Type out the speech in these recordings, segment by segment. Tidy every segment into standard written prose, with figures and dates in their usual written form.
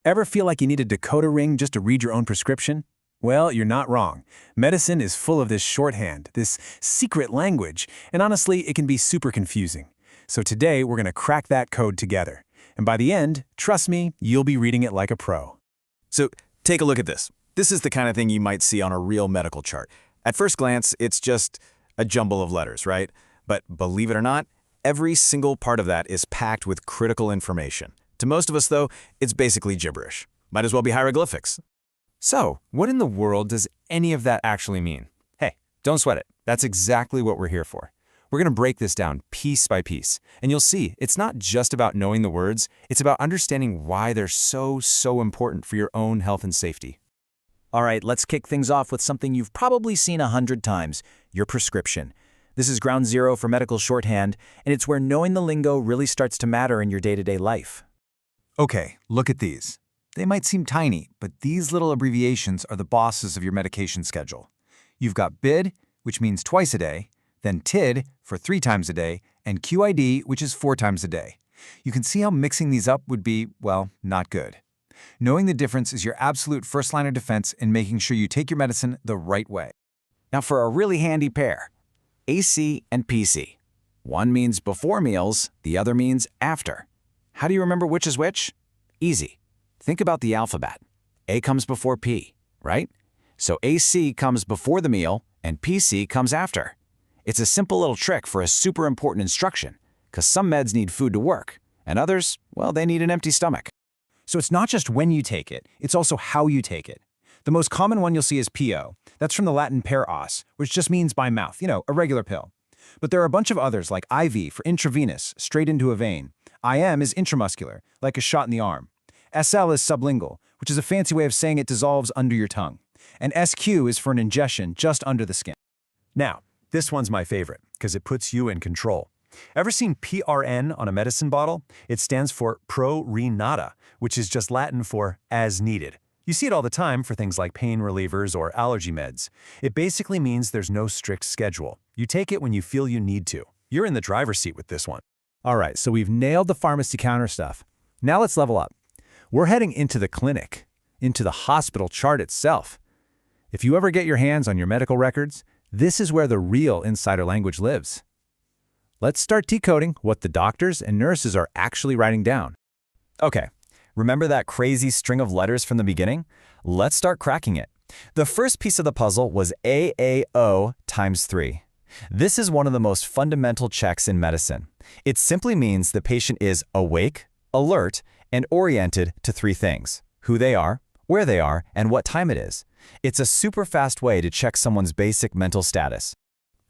Ever feel like you need a decoder ring just to read your own prescription? Well, you're not wrong. Medicine is full of this shorthand, this secret language, and honestly, it can be super confusing. So today, we're going to crack that code together. And by the end, trust me, you'll be reading it like a pro. So take a look at this. This is the kind of thing you might see on a real medical chart. At first glance, it's just a jumble of letters, right? But believe it or not, every single part of that is packed with critical information. To most of us, though, it's basically gibberish. Might as well be hieroglyphics. So, what in the world does any of that actually mean? Hey, don't sweat it. That's exactly what we're here for. We're going to break this down piece by piece, and you'll see it's not just about knowing the words, it's about understanding why they're so important for your own health and safety. All right, let's kick things off with something you've probably seen 100 times, your prescription. This is ground zero for medical shorthand, and it's where knowing the lingo really starts to matter in your day-to-day life. Okay, look at these. They might seem tiny, but these little abbreviations are the bosses of your medication schedule. You've got BID, which means twice a day, then TID for 3 times a day, and QID, which is 4 times a day. You can see how mixing these up would be, well, not good. Knowing the difference is your absolute first line of defense in making sure you take your medicine the right way. Now for a really handy pair, AC and PC. One means before meals, the other means after. How do you remember which is which? Easy. Think about the alphabet. A comes before P, right? So AC comes before the meal and PC comes after. It's a simple little trick for a super important instruction, because some meds need food to work, and others, well, they need an empty stomach. So it's not just when you take it, it's also how you take it. The most common one you'll see is PO. That's from the Latin per os, which just means by mouth, a regular pill. But there are a bunch of others like IV for intravenous, straight into a vein. IM is intramuscular, like a shot in the arm. SL is sublingual, which is a fancy way of saying it dissolves under your tongue. And SQ is for an ingestion just under the skin. Now, this one's my favorite, because it puts you in control. Ever seen PRN on a medicine bottle? It stands for pro re nata, which is just Latin for as needed. You see it all the time for things like pain relievers or allergy meds. It basically means there's no strict schedule. You take it when you feel you need to. You're in the driver's seat with this one. All right, so we've nailed the pharmacy counter stuff. Now let's level up. We're heading into the clinic, into the hospital chart itself. If you ever get your hands on your medical records, this is where the real insider language lives. Let's start decoding what the doctors and nurses are actually writing down. Okay, remember that crazy string of letters from the beginning? Let's start cracking it. The first piece of the puzzle was AAO times 3. This is one of the most fundamental checks in medicine. It simply means the patient is awake, alert, and oriented to 3 things: who they are, where they are, and what time it is. It's a super fast way to check someone's basic mental status.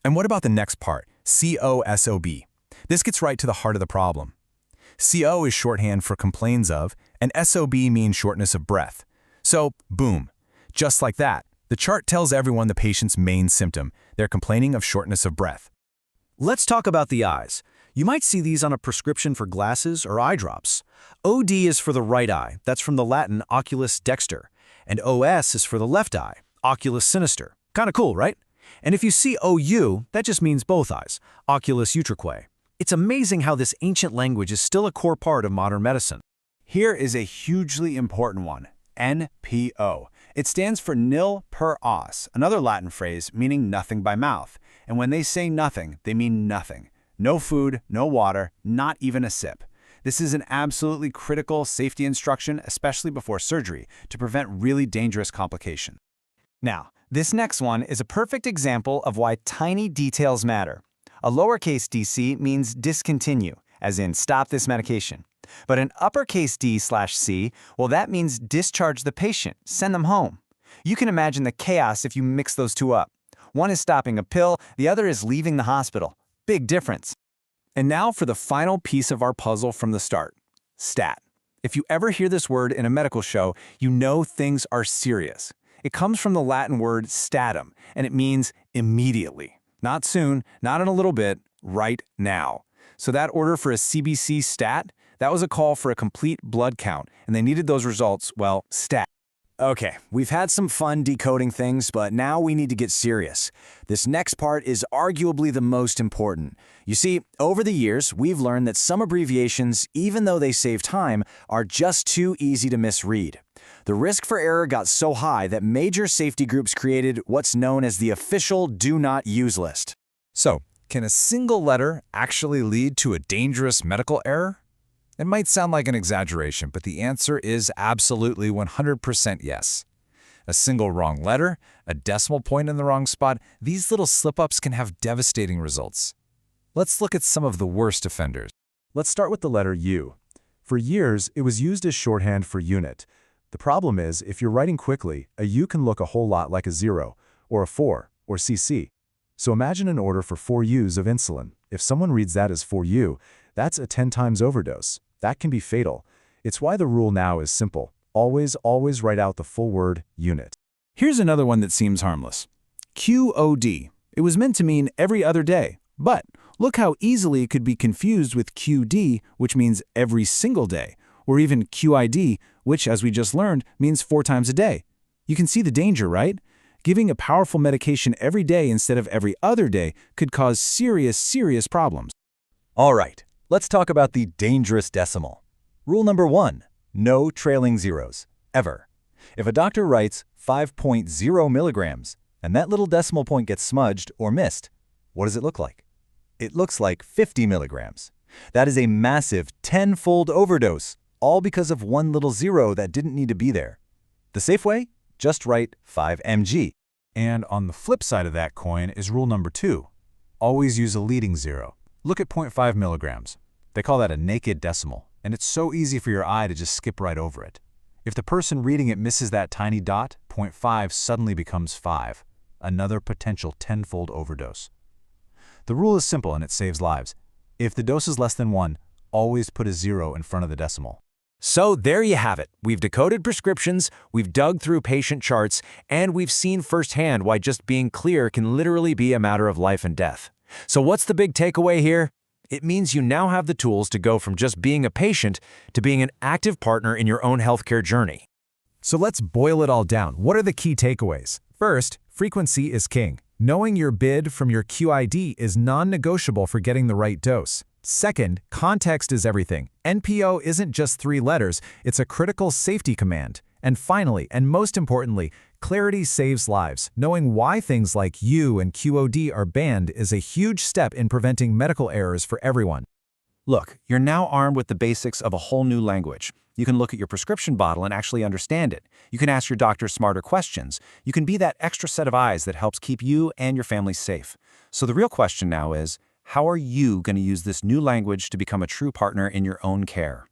And what about the next part, COSOB? This gets right to the heart of the problem. CO is shorthand for complains of, and SOB means shortness of breath. So, boom, just like that, the chart tells everyone the patient's main symptom. They're complaining of shortness of breath. Let's talk about the eyes. You might see these on a prescription for glasses or eye drops. OD is for the right eye. That's from the Latin oculus dexter. And OS is for the left eye, oculus sinister. Kinda cool, right? And if you see OU, that just means both eyes, oculus utrique. It's amazing how this ancient language is still a core part of modern medicine. Here is a hugely important one, NPO. It stands for nil per os, another Latin phrase meaning nothing by mouth. And when they say nothing, they mean nothing. No food, no water, not even a sip. This is an absolutely critical safety instruction, especially before surgery, to prevent really dangerous complications. Now, this next one is a perfect example of why tiny details matter. A lowercase dc means discontinue, as in stop this medication. But an uppercase D/C, well, that means discharge the patient, send them home. You can imagine the chaos if you mix those two up. One is stopping a pill, the other is leaving the hospital. Big difference. And now for the final piece of our puzzle from the start, stat. If you ever hear this word in a medical show, you know things are serious. It comes from the Latin word statum, and it means immediately. Not soon, not in a little bit, right now. So that order for a CBC stat, that was a call for a complete blood count, and they needed those results, well, stat. Okay, we've had some fun decoding things, but now we need to get serious. This next part is arguably the most important. You see, over the years, we've learned that some abbreviations, even though they save time, are just too easy to misread. The risk for error got so high that major safety groups created what's known as the official Do Not Use list. So, can a single letter actually lead to a dangerous medical error? It might sound like an exaggeration, but the answer is absolutely 100% yes. A single wrong letter, a decimal point in the wrong spot, these little slip-ups can have devastating results. Let's look at some of the worst offenders. Let's start with the letter U. For years, it was used as shorthand for unit. The problem is, if you're writing quickly, a U can look a whole lot like a 0, or a 4, or CC. So imagine an order for 4 U's of insulin. If someone reads that as 4U, that's a 10 times overdose. That can be fatal. It's why the rule now is simple. Always write out the full word unit. Here's another one that seems harmless. QOD. It was meant to mean every other day, but look how easily it could be confused with QD, which means every single day, or even QID, which, as we just learned, means 4 times a day. You can see the danger, right? Giving a powerful medication every day instead of every other day could cause serious problems. All right, let's talk about the dangerous decimal. Rule number 1, no trailing zeros, ever. If a doctor writes 5.0 milligrams, and that little decimal point gets smudged or missed, what does it look like? It looks like 50 milligrams. That is a massive 10-fold overdose, all because of one little zero that didn't need to be there. The safe way? Just write 5 mg. And on the flip side of that coin is rule number 2. Always use a leading zero. Look at 0.5 milligrams. They call that a naked decimal, and it's so easy for your eye to just skip right over it. If the person reading it misses that tiny dot, 0.5 suddenly becomes 5, another potential 10-fold overdose. The rule is simple and it saves lives. If the dose is less than 1, always put a 0 in front of the decimal. So there you have it. We've decoded prescriptions, we've dug through patient charts, and we've seen firsthand why just being clear can literally be a matter of life and death. So what's the big takeaway here? It means you now have the tools to go from just being a patient to being an active partner in your own healthcare journey. So let's boil it all down. What are the key takeaways? First, frequency is king. Knowing your bid from your QID is non-negotiable for getting the right dose. Second, context is everything. NPO isn't just 3 letters, it's a critical safety command. And finally, and most importantly, clarity saves lives. Knowing why things like U and QOD are banned is a huge step in preventing medical errors for everyone. Look, you're now armed with the basics of a whole new language. You can look at your prescription bottle and actually understand it. You can ask your doctor smarter questions. You can be that extra set of eyes that helps keep you and your family safe. So the real question now is, how are you going to use this new language to become a true partner in your own care?